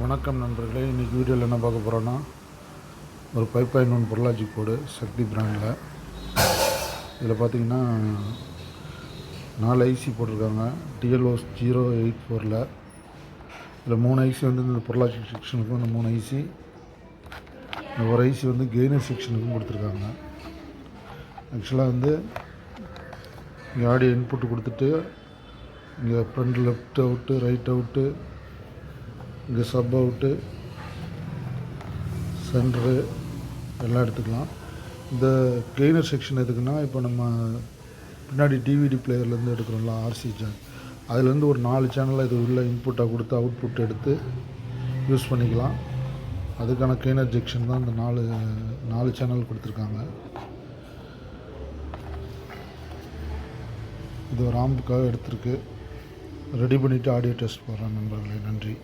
வணக்கம் நண்பர்களே. இன்றைக்கி வீடியோவில் என்ன பார்க்க போகிறோன்னா, ஒரு 5.1 பொருளாச்சி கோடு சக்தி பிராண்டில். இதில் பார்த்திங்கன்னா 4 ஐசி போட்டிருக்காங்க TLOS 084. இதில் 3 ஐசி வந்து இந்த பொருளாச்சி செக்ஷனுக்கும் இந்த 3 ஐசி, இந்த ஒரு ஐசி வந்து கெய்னர் செக்ஷனுக்கும் கொடுத்துருக்காங்க. ஆக்சுவலாக வந்து இங்கே ஆடியோ இன்புட்டு கொடுத்துட்டு இங்கே front left out, right out, இங்கே சப் அவுட்டு, சென்ட்ரு எல்லாம் எடுத்துக்கலாம். இந்த கெய்னர் செக்ஷன் எதுக்குன்னா, இப்போ நம்ம பின்னாடி டிவிடி பிளேயர்லேருந்து எடுக்கிறோம்ல ஆர்சி சேனல், அதுலேருந்து ஒரு 4 சேனலில் இது உள்ள இன்புட்டாக கொடுத்து அவுட்புட் எடுத்து யூஸ் பண்ணிக்கலாம். அதுக்கான கெய்னர் செக்ஷன் தான் இந்த 4 சேனல் கொடுத்துருக்காங்க. இது ஒரு ஆம்புக்காக எடுத்துருக்கு. ரெடி பண்ணிவிட்டு ஆடியோ டெஸ்ட் போடுறேன் நண்பர்களே. நன்றி.